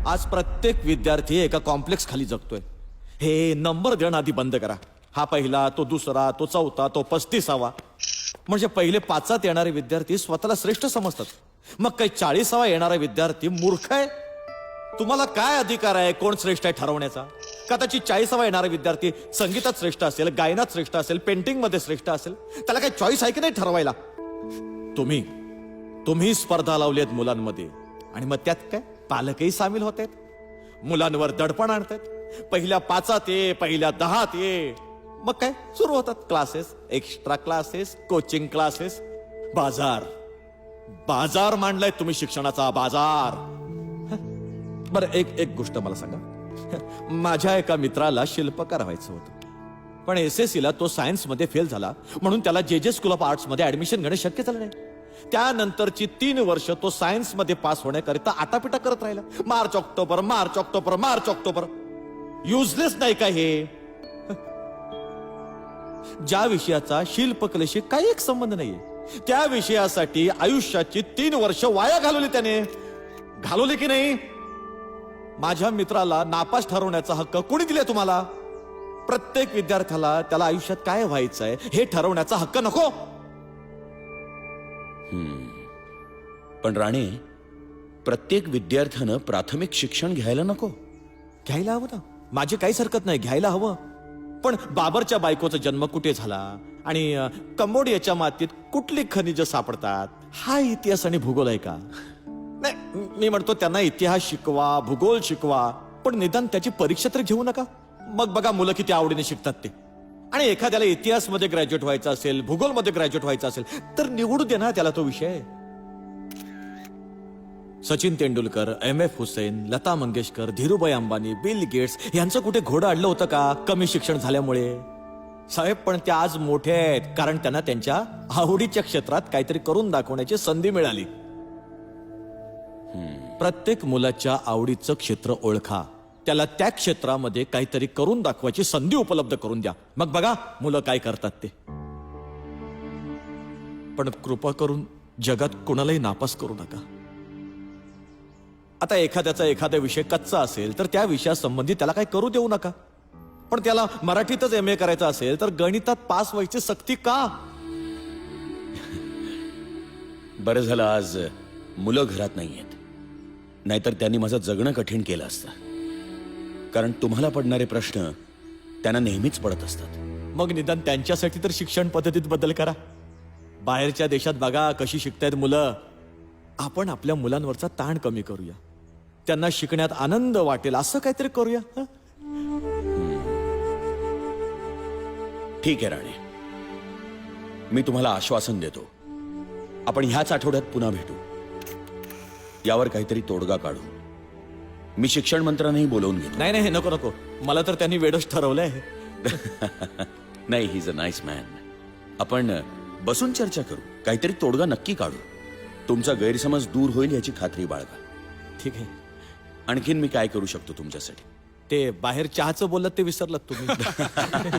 आज प्रत्येक विद्यार्थी एका कॉम्प्लेक्स खाली जगतोय. हे नंबर देणं आधी बंद करा. हा पहिला, तो दुसरा, तो चौथा, तो 35वा. म्हणजे पहिले 5 येणारे विद्यार्थी स्वतःला श्रेष्ठ समजतात. मग काही 40वा येणारा विद्यार्थी मूर्ख आहे. तुम्हाला काय अधिकार आहे कोण श्रेष्ठ आहे ठरवण्याचा? कदाचित 40वा येणारा विद्यार्थी संगीतात श्रेष्ठ असेल, गायनात श्रेष्ठ असेल, पेंटिंग मध्ये श्रेष्ठ असेल. त्याला काही चॉईस आहे की नाही ठरवायला? तुम्ही स्पर्धा लावलीत मुलांमध्ये आणि मग त्यात काय पालकही सामील होत आहेत. मुलांवर दडपण आणतात. पहिल्या 5 ये, पहिल्या 10 ये. मग काय सुरू होतात classes, extra classes, coaching classes. बाजार मांडलाय तुम्ही, शिक्षणाचा बाजार. बरं एक गोष्ट मला सांगा. माझ्या एका मित्राला शिल्पकार व्हायचं होतं, पण SSC ला तो सायन्स मध्ये फेल झाला म्हणून त्याला JJ स्कूल ऑफ आर्ट्स मध्ये ऍडमिशन घेणं शक्य झालं नाही. त्यानंतरची 3 वर्ष तो सायन्स मध्ये पास होण्याकरिता आटापिटा करत राहिला. मार्च ऑक्टोबर. युजलेस नाही का हे? ज्या विषयाचा शिल्पकलेशी काही एक संबंध नाहीये त्या विषयासाठी आयुष्याची 3 वर्ष वाया घालवली त्याने. घालवली की नाही? माझ्या मित्राला नापास ठरवण्याचा हक्क कोणी दिलाय तुम्हाला? प्रत्येक विद्यार्थ्याला त्याला आयुष्यात काय व्हायचंय हे ठरवण्याचा हक्क नको? पण राणे, प्रत्येक विद्यार्थ्यानं प्राथमिक शिक्षण घ्यायला नको? घ्यायला हवं ना. माझी काहीच हरकत नाही, घ्यायला हवं. पण बाबरच्या बायकोचा जन्म कुठे झाला आणि कंबोडियाच्या मातीत कुठली खनिज सापडतात हा इतिहास आणि भूगोल आहे का? नाही, मी म्हणतो त्यांना इतिहास शिकवा, भूगोल शिकवा, पण निदान त्याची परीक्षा तर घेऊ नका. मग बघा मुलं किती आवडीने शिकतात ते. आणि एखाद्याला इतिहास मध्ये ग्रॅज्युएट व्हायचं असेल, भूगोल मध्ये ग्रॅज्युएट व्हायचं असेल तर निवडू दे ना त्याला तो विषय. Sachin Tendulkar, MF Husain, Lata Mangeshkar, Dhirubhai Ambani, Bill Gates यांचं कुठे घोडं अडलं होतं का कमी शिक्षण झाल्यामुळे? साहेब, पण त्या आज मोठे आहेत कारण त्यांना त्यांच्या आवडीच्या क्षेत्रात काहीतरी करून दाखवण्याची संधी मिळाली. प्रत्येक मुलाच्या आवडीचं क्षेत्र ओळखा, त्याला त्या क्षेत्रामध्ये काहीतरी करून दाखवायची संधी उपलब्ध करून द्या. मग बघा मुलं काय करतात ते. पण कृपा करून जगात कोणालाही नापास करू नका. आता एखादा विषय कच्चा असेल तर त्या विषयासंबंधी त्याला काही करू देऊ नका. पण त्याला मराठीतच MA करायचं असेल तर गणितात पास व्हायची सक्ती का? बरं झालं आज मुलं घरात नाहीयेत, नाहीतर त्यांनी माझं जगणं कठीण केलं असतं. कारण तुम्हाला पडणारे प्रश्न त्यांना नेहमीच पडत असतात. मग निदान त्यांच्यासाठी तर शिक्षण पद्धतीत बदल करा. बाहेरच्या देशात बघा कशी शिकतायत मुलं. आपण आपल्या मुलांवरचा ताण कमी करूया, त्यांना शिकण्यात आनंद वाटेल असं काहीतरी करूया. ठीक आहे राणे, मी तुम्हाला आश्वासन देतो, आपण ह्याच आठवड्यात पुन्हा भेटू. यावर काहीतरी तोडगा काढू. मी शिक्षण मंत्र्यांनाही बोलवून घेतो. नाही नको, मला तर त्यांनी वेडच ठरवलंय. नाही, he is a nice man. आपण बसून चर्चा करू, काहीतरी तोडगा नक्की काढू. तुमचा गैरसमज दूर होईल याची खात्री बाळगा. ठीक आहे. आणखीन मी काय करू शकतो तुमच्यासाठी? ते बाहेर चहाचं बोललात ते विसरलात तुम्ही.